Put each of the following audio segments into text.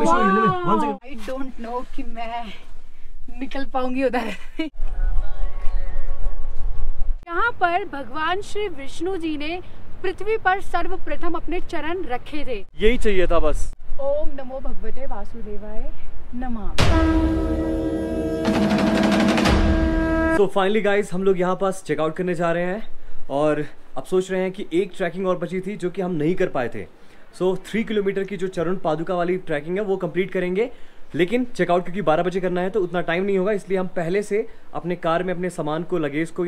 I don't know कि मैं निकल पाऊंगी उधर। यहाँ पर भगवान श्री विष्णु जी ने पृथ्वी पर सर्वप्रथम अपने चरण रखे थे। यही चाहिए था बस। ओम नमो भगवते वासुदेवाय नमः। तो फाइनली गाइस हम लोग यहाँ पास चेकआउट करने जा रहे हैं और अब सोच रहे हैं कि एक ट्रैकिंग और बची थी जो कि हम नहीं कर पाए थे। सो 3 किलोमीटर की जो चरण पादुका वाली ट्रैकिंग है वो कंप्लीट करेंगे, लेकिन चेकआउट क्योंकि 12 बजे करना है तो उतना टाइम नहीं होगा, इसलिए हम पहले से अपने कार में अपने सामान को, लगेज को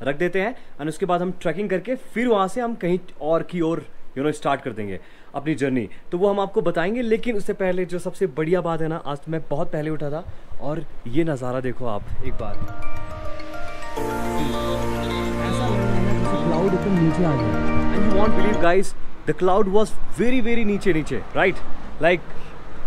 रख देते हैं और उसके बाद हम ट्रैकिंग करके फिर वहाँ से हम कहीं और की ओर स्टार्ट कर देंगे अपनी जर्नी। तो वो हम आपको बताएंगे, लेकिन उससे पहले जो सबसे बढ़िया बात है ना, आज मैं बहुत पहले उठा था और ये नज़ारा देखो आप एक बार। ऐसा लग रहा है जैसे क्लाउड एकदम नीचे आ गया। And you won't believe guys, the cloud was very very नीचे right. Like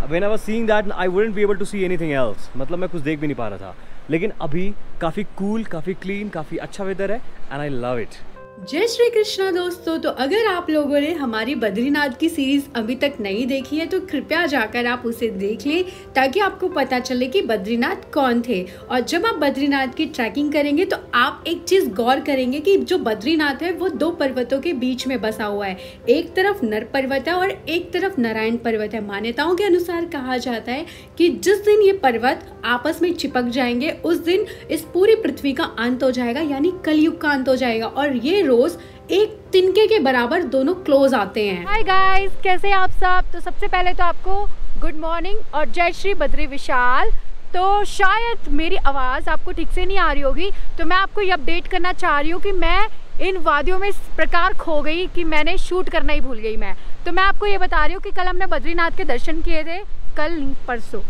when I was seeing that I wouldn't be able to see anything else, मतलब मैं कुछ देख भी नहीं पा रहा था। लेकिन अभी काफ़ी कूल, काफ़ी क्लीन, काफ़ी अच्छा वेदर है एंड आई लव इट। जय श्री कृष्णा दोस्तों। तो अगर आप लोगों ने हमारी बद्रीनाथ की सीरीज अभी तक नहीं देखी है तो कृपया जाकर आप उसे देख लें, ताकि आपको पता चले कि बद्रीनाथ कौन थे। और जब आप बद्रीनाथ की ट्रैकिंग करेंगे तो आप एक चीज गौर करेंगे कि जो बद्रीनाथ है वो 2 पर्वतों के बीच में बसा हुआ है। एक तरफ नर पर्वत है और एक तरफ नारायण पर्वत है। मान्यताओं के अनुसार कहा जाता है कि जिस दिन ये पर्वत आपस में चिपक जाएंगे उस दिन इस पूरी पृथ्वी का अंत हो जाएगा, यानी कलयुग का अंत हो जाएगा। और ये रोज एक तिनके के बराबर दोनों क्लोज आते हैं। हाय गाइस, कैसे आप सब। तो सबसे पहले तो आपको गुड मॉर्निंग और जय श्री बद्री विशाल। तो शायद मेरी आवाज़ आपको ठीक से नहीं आ रही होगी, तो मैं आपको ये अपडेट करना चाह रही हूँ कि मैं इन वादियों में इस प्रकार खो गई कि मैंने शूट करना ही भूल गई मैं। तो मैं आपको ये बता रही हूँ कि कल हमने बद्रीनाथ के दर्शन किए थे, परसों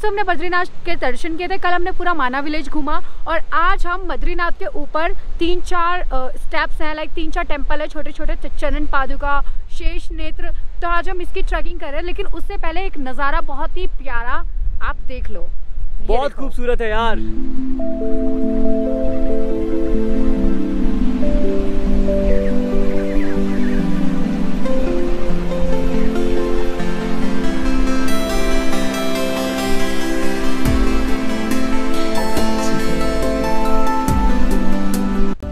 हमने बद्रीनाथ के दर्शन किए थे। कल हमने पूरा माना विलेज घूमा और आज हम बद्रीनाथ के ऊपर 3-4 स्टेप्स हैं, लाइक 3-4 टेम्पल है छोटे छोटे, चरण पादुका, शेष नेत्र। तो आज हम इसकी ट्रैकिंग कर रहे हैं, लेकिन उससे पहले एक नज़ारा बहुत ही प्यारा आप देख लो। बहुत खूबसूरत है यार।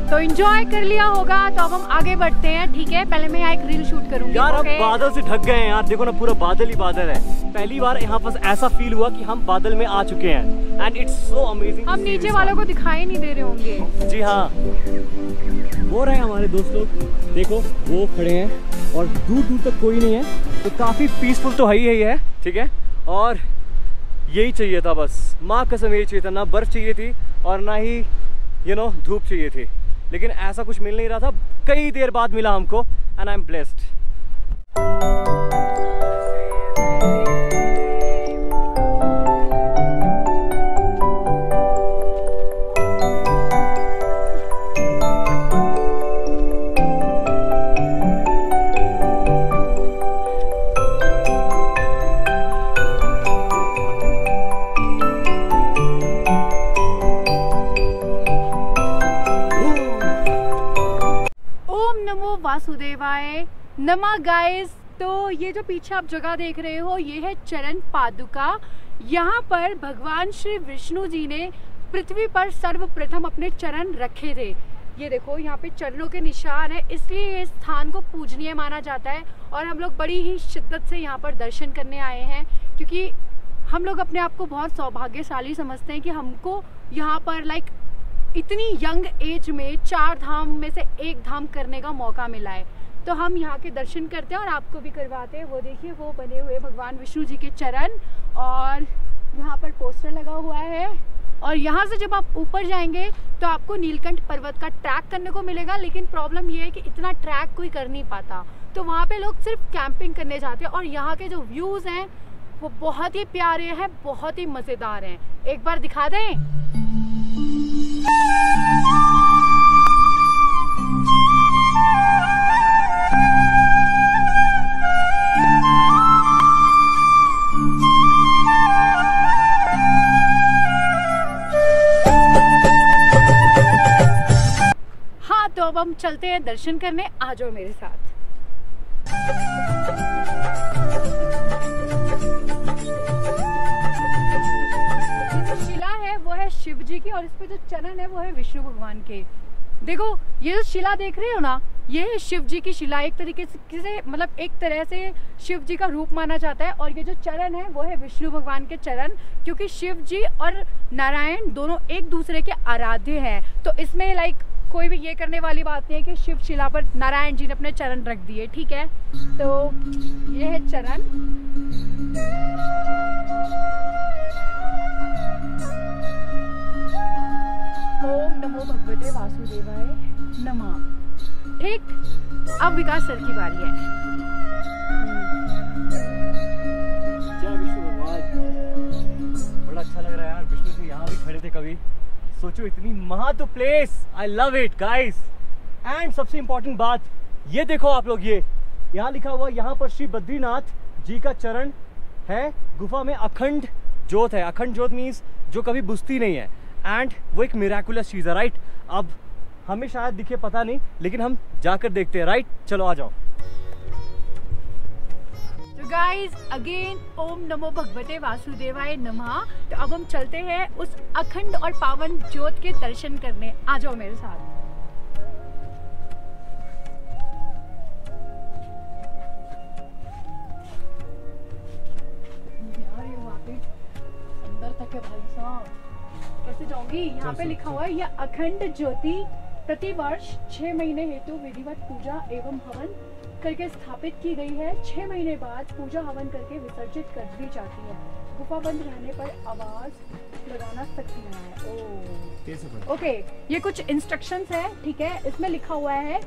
तो एंजॉय कर लिया होगा, तो अब हम आगे बढ़ते हैं, ठीक है। पहले मैं यहाँ एक रील शूट करूंगी यार। अब बादल से ढक गए हैं यार, देखो ना पूरा बादल ही बादल है। पहली बार यहाँ पास ऐसा फील हुआ कि हम बादल में आ चुके हैं एंड इट्स सो अमेजिंग। हम नीचे वालों को दिखाई नहीं दे रहे होंगे। जी हाँ, वो रहे हमारे दोस्त लोग, देखो वो खड़े हैं और दूर दूर तक कोई नहीं है। तो काफी पीसफुल तो ही है, ठीक है। और यही चाहिए था बस, माँ कसम यही चाहिए था। ना बर्फ चाहिए थी और ना ही धूप चाहिए थी, लेकिन ऐसा कुछ मिल नहीं रहा था। कई देर बाद मिला हमको एंड आई एम ब्लेस्ड। वासुदेवाय नमः। गाइस, तो ये जो पीछे आप जगह देख रहे हो ये है चरण पादुका। यहाँ पर भगवान श्री विष्णु जी ने पृथ्वी पर सर्वप्रथम अपने चरण रखे थे। ये देखो यहाँ पे चरणों के निशान है, इसलिए इस स्थान को पूजनीय माना जाता है। और हम लोग बड़ी ही शिद्दत से यहाँ पर दर्शन करने आए हैं, क्योंकि हम लोग अपने आप को बहुत सौभाग्यशाली समझते हैं कि हमको यहाँ पर लाइक इतनी यंग एज में 4 धाम में से एक धाम करने का मौका मिला है। तो हम यहाँ के दर्शन करते हैं और आपको भी करवाते हैं। वो देखिए, वो बने हुए भगवान विष्णु जी के चरण, और यहाँ पर पोस्टर लगा हुआ है। और यहाँ से जब आप ऊपर जाएंगे तो आपको नीलकंठ पर्वत का ट्रैक करने को मिलेगा, लेकिन प्रॉब्लम ये है कि इतना ट्रैक कोई कर नहीं पाता, तो वहाँ पे लोग सिर्फ कैंपिंग करने जाते हैं। और यहाँ के जो व्यूज़ हैं वो बहुत ही प्यारे हैं, बहुत ही मज़ेदार हैं। एक बार दिखा दें। हाँ, तो अब हम चलते हैं दर्शन करने, आ जाओ मेरे साथ। शिव जी की और इस पे जो चरण है वो है विष्णु भगवान के। देखो ये जो शिला देख रहे हो ना, ये है शिव जी की शिला। एक तरीके से मतलब एक तरह से शिव जी का रूप माना जाता है। और ये जो चरण है वो है विष्णु भगवान के चरण, क्योंकि शिव जी और नारायण दोनों एक दूसरे के आराध्य हैं। तो इसमें लाइक कोई भी ये करने वाली बात नहीं है कि शिव शिला पर नारायण जी ने अपने चरण रख दिए, ठीक है। तो ये है चरण। ओम नमो भगवते वासुदेवाय नमः। ठीक, अब विकास सर की बारी है। जय विष्णु भगवान। बड़ा अच्छा लग रहा है यार, विष्णु जी यहाँ भी खड़े थे कभी। सोचो इतनी महत्व place, I love it guys. And सबसे इम्पोर्टेंट बात ये देखो आप लोग, ये यहाँ लिखा हुआ, यहाँ पर श्री बद्रीनाथ जी का चरण है। गुफा में अखंड ज्योत है। अखंड ज्योत मीन्स जो कभी बुझती नहीं है। एंड वो एक मिराकुलस चीज़ है, राइट। अब हमें शायद दिखे, पता नहीं, लेकिन हम जाकर देखते हैं, राइट। चलो आ जाओ। तो गाइज अगेन ओम नमो भगवते वासुदेवाय नमः। तो अब हम चलते हैं उस अखंड और पावन ज्योत के दर्शन करने। आ जाओ मेरे साथ। यार ये वाकई अंदर तक है भाई साहब, कैसे जाऊंगी? यहाँ पे लिखा हुआ है यह अखंड ज्योति प्रतिवर्ष 6 महीने हेतु विधिवत पूजा एवं हवन करके स्थापित की गई है। 6 महीने बाद पूजा हवन करके विसर्जित कर दी जाती है। गुफा बंद रहने पर आवाज लगाना सख्त है। ओके, ये कुछ इंस्ट्रक्शंस है, ठीक है। इसमें लिखा हुआ है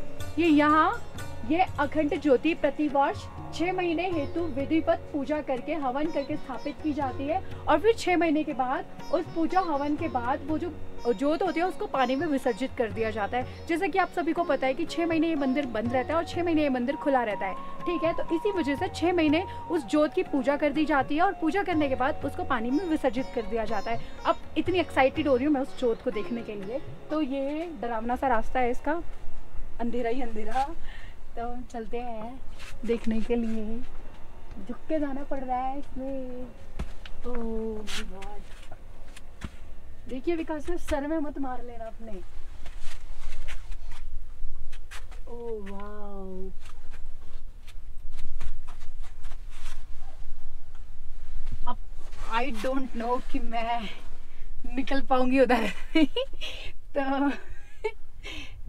ये अखंड ज्योति प्रतिवर्ष 6 महीने हेतु विधिवत पूजा करके हवन करके स्थापित की जाती है। और फिर 6 महीने के बाद उस पूजा हवन के बाद वो जो ज्योत होती है उसको पानी में विसर्जित कर दिया जाता है। जैसे कि आप सभी को पता है कि 6 महीने ये मंदिर बंद रहता है और 6 महीने ये मंदिर खुला रहता है, ठीक है। तो इसी वजह से 6 महीने उस ज्योत की पूजा कर दी जाती है और पूजा करने के बाद उसको पानी में विसर्जित कर दिया जाता है। अब इतनी एक्साइटेड हो रही हूँ मैं उस ज्योत को देखने के लिए। तो ये डरावना सा रास्ता है इसका, अंधेरा ही अंधेरा। तो हम चलते हैं देखने के लिए। झुक के जाना पड़ रहा है इसमें। ओह गॉड, देखिए विकास सर में मत मार लेना अपने। ओह वाओ, अब आई डोंट नो कि मैं निकल पाऊंगी उधर। तो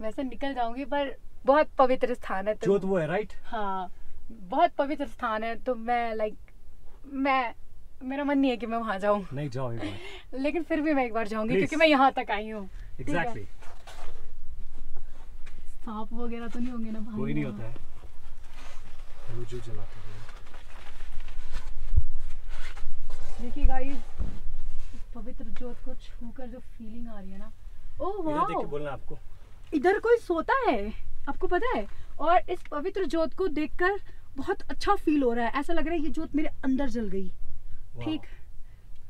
वैसे निकल जाऊंगी, पर बहुत पवित्र स्थान है। तो ज्योत वो है, राइट। हाँ, बहुत पवित्र स्थान है। तो मैं मेरा मन नहीं है कि मैं वहां जाऊं। नहीं, जाओ एक बार। लेकिन फिर भी मैं एक बार जाऊंगी क्योंकि मैं यहाँ तक आई हूँ। एग्जैक्टली। सांप वगैरह तो नहीं होंगे ना भाई? कोई नहीं होता है, वो जो जलाते हैं। देखिए गाइस, पवित्र ज्योत को छूकर जो फीलिंग आ रही है ना, ओह वाओ। देख के बोलना आपको, इधर कोई सोता है, आपको पता है? और इस पवित्र ज्योत को देखकर बहुत अच्छा फील हो रहा है। ऐसा लग रहा है ये ज्योत मेरे अंदर जल गई। ठीक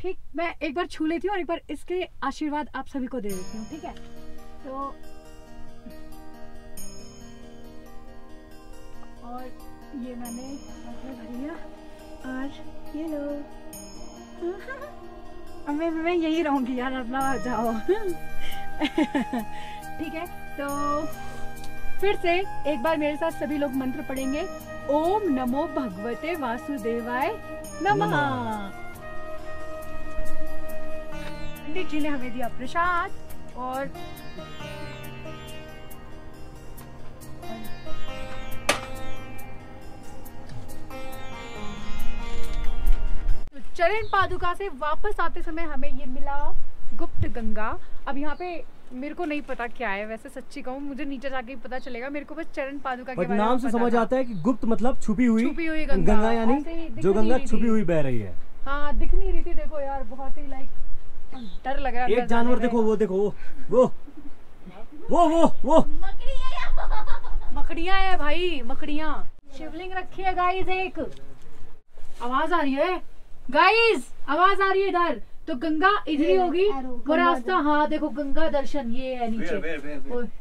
ठीक, मैं एक बार छू लेती हूँ और एक बार इसके आशीर्वाद आप सभी को दे देती हूँ, ठीक है। तो और ये मैंने भर लिया और ये लो। अब मैं यही रहूंगी यार, अपना आ जाओ। ठीक है, तो फिर से एक बार मेरे साथ सभी लोग मंत्र पढ़ेंगे। ओम नमो भगवते वासुदेवाय नमः। पंडित जी ने हमें दिया प्रसाद और चरण पादुका से वापस आते समय हमें ये मिला गुप्त गंगा। अब यहाँ पे मेरे को नहीं पता क्या है, वैसे सच्ची कहूँ मुझे नीचे जाके ही पता चलेगा। मेरे को बस चरण पादुका के बारे में नाम से समझ आता है कि गुप्त मतलब छुपी हुई गंगा यानी जो गंगा छुपी हुई बह रही है। हाँ, दिख नहीं रही थी। देखो यार, बहुत ही लाइक डर लग रहा है। एक जानवर देखो, वो देखो, वो मकड़ियाँ है भाई, मकड़ियाँ। शिवलिंग रखी है गाइस। एक आवाज आ रही है गाइस, आवाज आ रही है इधर। तो गंगा इधर ही होगी वो रास्ता। हाँ देखो, गंगा दर्शन ये है नीचे।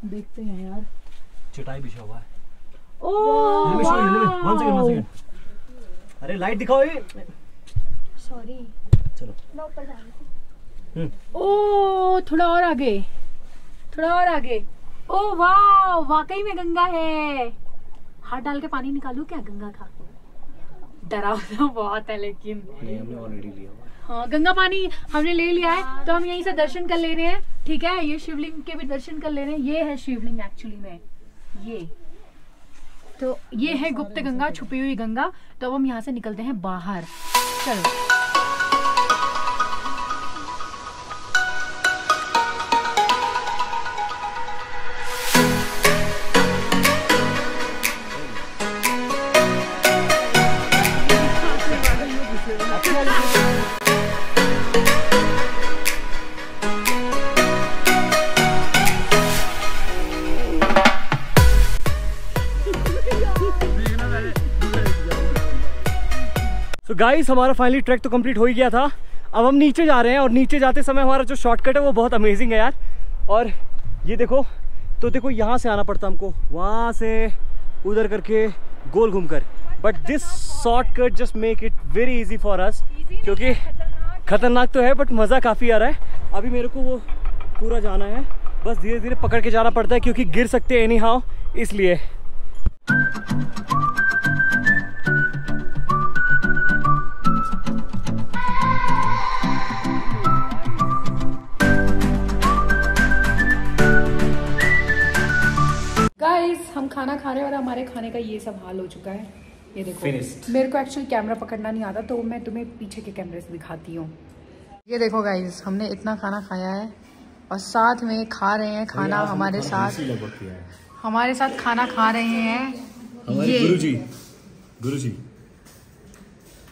देखते हैं यार, चटाई बिछा हुआ है। ओह वन सेकंड। अरे लाइट दिखाओ। ये सॉरी, चलो मैं ऊपर जा रही हूँ। ओ थोड़ा और आगे, थोड़ा और आगे। ओ वाह, वाकई में गंगा है। हाथ डाल के पानी निकालूं क्या गंगा का? डरावना बहुत है लेकिन। नहीं, हमने ऑलरेडी लिया। हाँ, गंगा पानी हमने ले लिया है, तो हम यहीं से दर्शन कर ले रहे हैं। ठीक है, ये शिवलिंग के भी दर्शन कर ले रहे हैं। ये है शिवलिंग एक्चुअली में, ये तो ये है गुप्त गंगा, छुपी हुई गंगा। तो अब हम यहाँ से निकलते हैं बाहर। चलो। तो गाइस हमारा फाइनली ट्रैक तो कंप्लीट हो ही गया था। अब हम नीचे जा रहे हैं और नीचे जाते समय हमारा जो शॉर्टकट है वो बहुत अमेजिंग है यार। और ये देखो, तो देखो यहाँ से आना पड़ता हमको, वहाँ से उधर करके गोल घूमकर। But this shortcut just make it very easy for us, क्योंकि खतरनाक तो है बट मज़ा काफ़ी आ रहा है। अभी मेरे को वो पूरा जाना है, बस धीरे धीरे पकड़ के जाना पड़ता है क्योंकि गिर सकते हैं एनी हाउ, इसलिए। गाइस हम खाना खा रहे हैं और हमारे खाने का ये सब हाल हो चुका है। ये देखो, Finished. मेरे को एक्चुअली कैमरा पकड़ना नहीं आता, तो मैं तुम्हें पीछे के कैमरे से दिखाती हूँ। ये देखो गाइस, हमने इतना खाना खाया है और साथ में खा रहे हैं खाना हमारे साथ। हमारे साथ खाना खा रहे हैं ये गुरुजी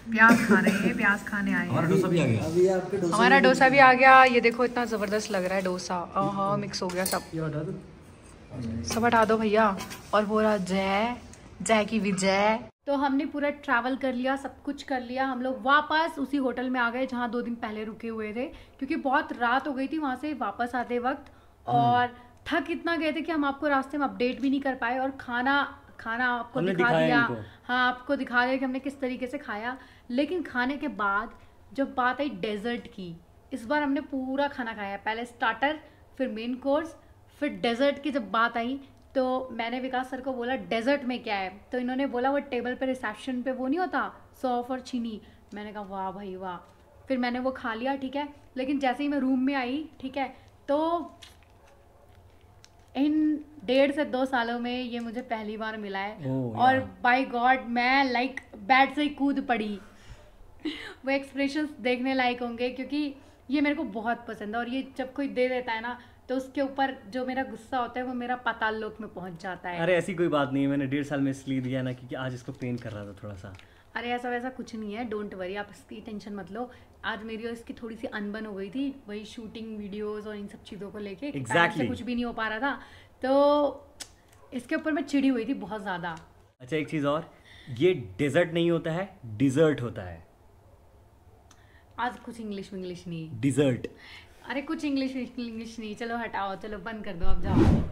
प्याज खा रहे हैं, प्याज खाने आए हैं। हमारा डोसा भी आ गया। हमारा डोसा भी आ गया। ये देखो इतना जबरदस्त लग रहा है डोसा। हाँ, मिक्स हो गया सब। सब हटा दो भैया। और वो रहा जय, जय की विजय। तो हमने पूरा ट्रैवल कर लिया, सब कुछ कर लिया। हम लोग वापस उसी होटल में आ गए जहाँ 2 दिन पहले रुके हुए थे, क्योंकि बहुत रात हो गई थी वहाँ से वापस आते वक्त। और थक इतना गए थे कि हम आपको रास्ते में अपडेट भी नहीं कर पाए। और खाना आपको दिखा दिया। हाँ, आपको दिखा दिया कि हमने किस तरीके से खाया। लेकिन खाने के बाद जब बात आई डेजर्ट की, इस बार हमने पूरा खाना खाया। पहले स्टार्टर, फिर मेन कोर्स, फिर डेजर्ट की जब बात आई तो मैंने विकास सर को बोला डेजर्ट में क्या है, तो इन्होंने बोला वो टेबल पे रिसेप्शन पे वो नहीं होता सौंफ और चीनी। मैंने कहा वाह भाई वाह। फिर मैंने वो खा लिया, ठीक है। लेकिन जैसे ही मैं रूम में आई, ठीक है, तो इन 1.5 से 2 सालों में ये मुझे पहली बार मिला है। और बाय गॉड मैं लाइक बेड से ही कूद पड़ी। वो एक्सप्रेशंस देखने लायक होंगे, क्योंकि ये मेरे को बहुत पसंद है। और ये जब कोई दे देता है ना, तो उसके ऊपर जो मेरा गुस्सा होता है वो मेरा पाताल लोक में पहुंच जाता है। अरे ऐसी कोई बात नहीं है, मैंने 1.5 साल में इसलिए दिया ना क्योंकि आज इसको पेन कर रहा था थोड़ा सा। अरे ऐसा वैसा कुछ नहीं है, डोंट वरी, आप इसकी टेंशन मत लो। आज मेरी और इसकी थोड़ी सी अनबन हो गई थी, वही शूटिंग वीडियोस और इन सब चीज़ों को लेके। Exactly. कुछ भी नहीं हो पा रहा था, तो इसके ऊपर मैं चिड़ी हुई थी बहुत ज़्यादा। अच्छा एक चीज़ और, ये डेजर्ट नहीं होता है, डिजर्ट होता है। आज कुछ इंग्लिश नहीं, डिजर्ट। अरे कुछ इंग्लिश नहीं। चलो हटाओ, चलो बंद कर दो, अब जाओ।